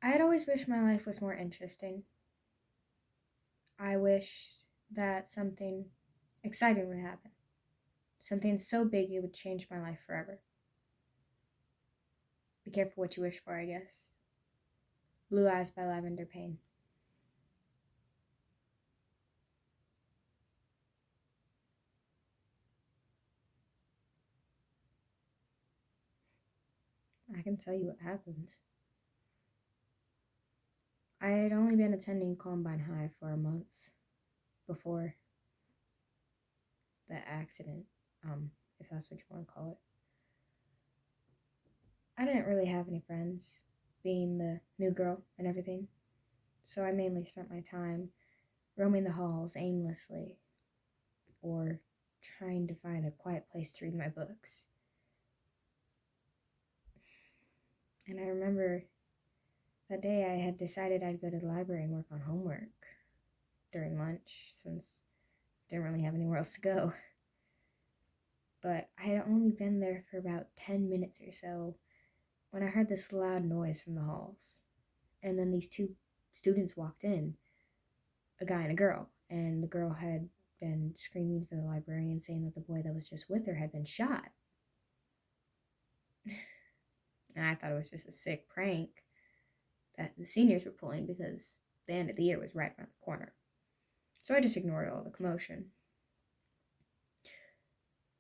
I had always wished my life was more interesting. I wished that something exciting would happen. Something so big it would change my life forever. Be careful what you wish for, I guess. Blue Eyes by Lavender Payne. I can tell you what happened. I had only been attending Columbine High for a month before the accident, if that's what you want to call it. I didn't really have any friends, being the new girl and everything, so I mainly spent my time roaming the halls aimlessly or trying to find a quiet place to read my books. And I remember that day I had decided I'd go to the library and work on homework during lunch since I didn't really have anywhere else to go. But I had only been there for about 10 minutes or so when I heard this loud noise from the halls. And then these two students walked in, a guy and a girl, and the girl had been screaming for the librarian, saying that the boy that was just with her had been shot. And I thought it was just a sick prank that the seniors were pulling because the end of the year was right around the corner. So I just ignored all the commotion.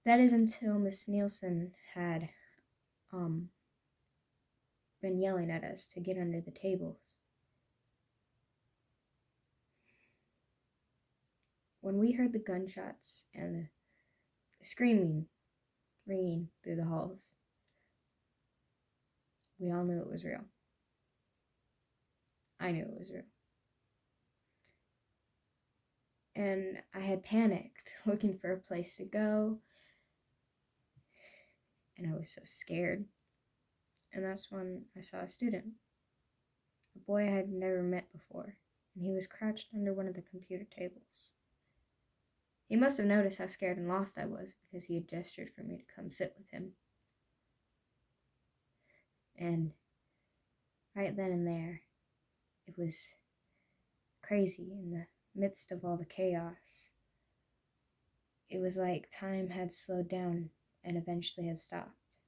That is until Miss Nielsen had been yelling at us to get under the tables. When we heard the gunshots and the screaming ringing through the halls, we all knew it was real. I knew it was real. And I had panicked, looking for a place to go, and I was so scared. And that's when I saw a student, a boy I had never met before, and he was crouched under one of the computer tables. He must have noticed how scared and lost I was because he had gestured for me to come sit with him. And right then and there, it was crazy in the midst of all the chaos. It was like time had slowed down and eventually had stopped.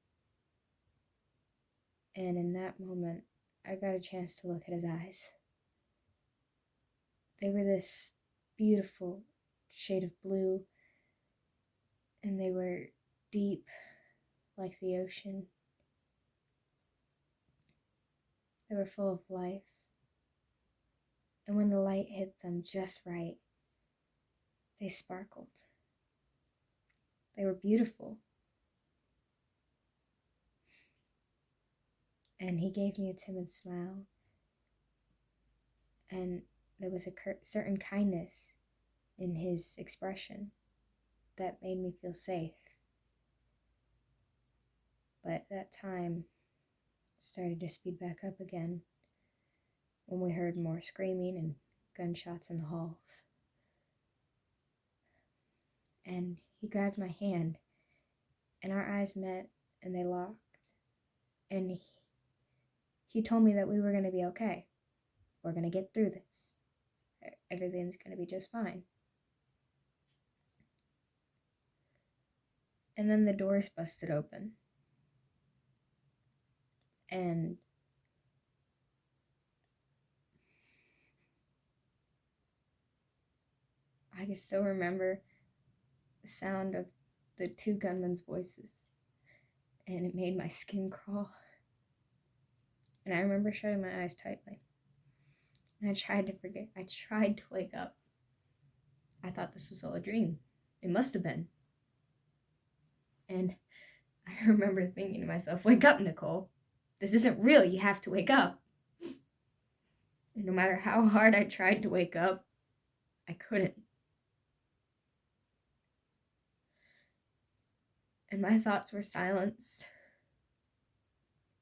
And in that moment, I got a chance to look at his eyes. They were this beautiful shade of blue, and they were deep like the ocean. They were full of life. And when the light hit them just right, they sparkled. They were beautiful. And he gave me a timid smile. And there was a certain kindness in his expression that made me feel safe. But that time started to speed back up again when we heard more screaming and gunshots in the halls. And he grabbed my hand, and our eyes met, and they locked. And he told me that we were going to be okay. We're going to get through this. Everything's going to be just fine. And then the doors busted open. And I can still remember the sound of the two gunmen's voices. And it made my skin crawl. And I remember shutting my eyes tightly. And I tried to forget. I tried to wake up. I thought this was all a dream. It must have been. And I remember thinking to myself, wake up, Nicole. This isn't real. You have to wake up. And no matter how hard I tried to wake up, I couldn't. And my thoughts were silenced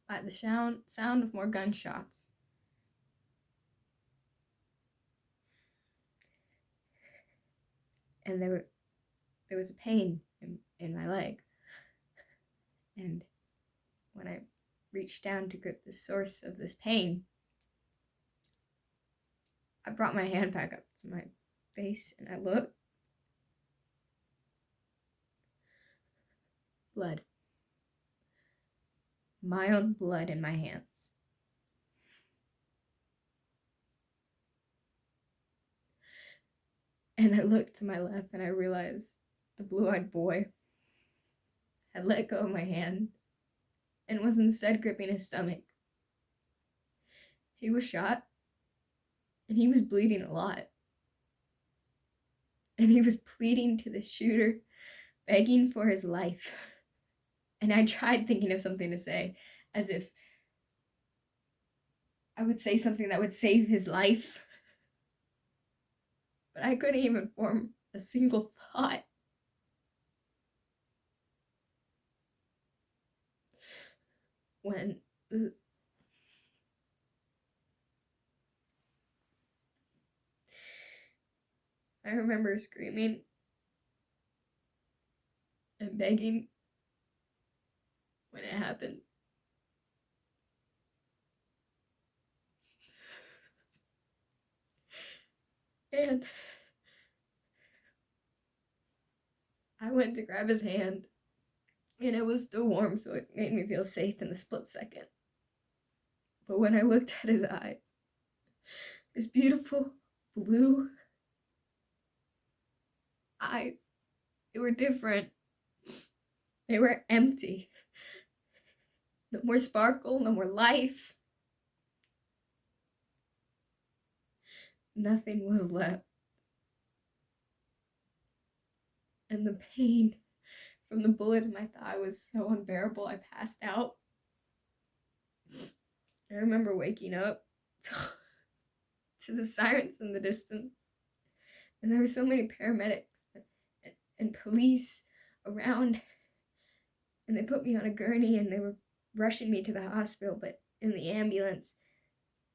by the sound of more gunshots. And there was a pain in my leg. And when I reached down to grip the source of this pain, I brought my hand back up to my face and I looked. Blood. My own blood in my hands. And I looked to my left and I realized the blue-eyed boy had let go of my hand and was instead gripping his stomach. He was shot and he was bleeding a lot. And he was pleading to the shooter, begging for his life. And I tried thinking of something to say, as if I would say something that would save his life. But I couldn't even form a single thought. When I remember screaming and begging when it happened. And I went to grab his hand, and it was still warm, so it made me feel safe in the split second. But when I looked at his eyes, his beautiful blue eyes, they were different. They were empty. No more sparkle, no more life. Nothing was left. And the pain from the bullet in my thigh was so unbearable, I passed out. I remember waking up to the sirens in the distance. And there were so many paramedics and police around. And they put me on a gurney and they were rushing me to the hospital. But in the ambulance,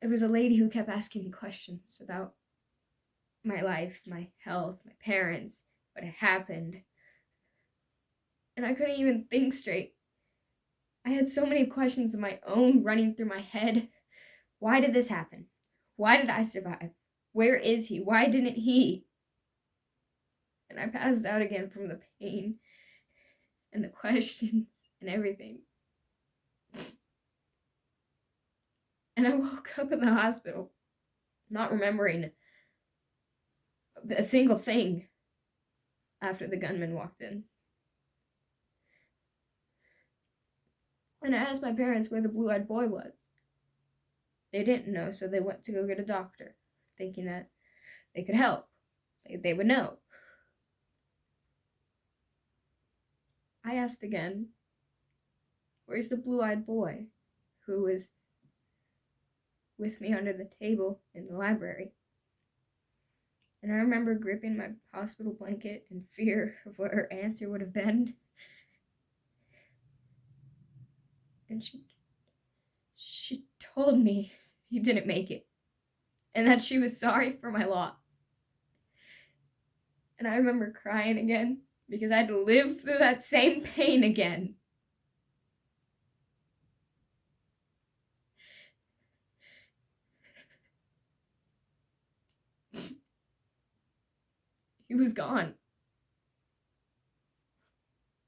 there was a lady who kept asking me questions about my life, my health, my parents, what had happened. And I couldn't even think straight. I had so many questions of my own running through my head. Why did this happen? Why did I survive? Where is he? Why didn't he? And I passed out again from the pain and the questions and everything. And I woke up in the hospital, not remembering a single thing after the gunman walked in. And I asked my parents where the blue-eyed boy was. They didn't know, so they went to go get a doctor, thinking that they could help. They would know. I asked again, where's the blue-eyed boy who was with me under the table in the library? And I remember gripping my hospital blanket in fear of what her answer would have been. And she told me he didn't make it, and that she was sorry for my loss. And I remember crying again, because I had to live through that same pain again. He was gone.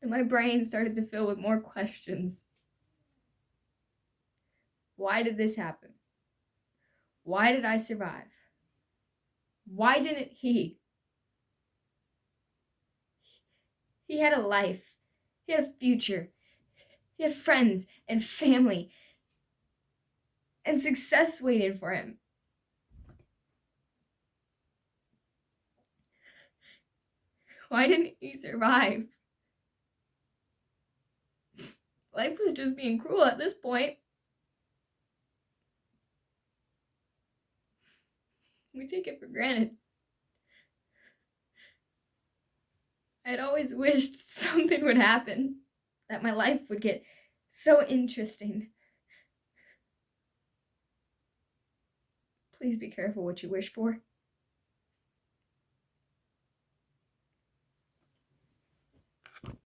And my brain started to fill with more questions. Why did this happen? Why did I survive? Why didn't he? He had a life. He had a future. He had friends and family and success waiting for him. Why didn't he survive? Life was just being cruel at this point. We take it for granted. I had always wished something would happen, that my life would get so interesting. Please be careful what you wish for.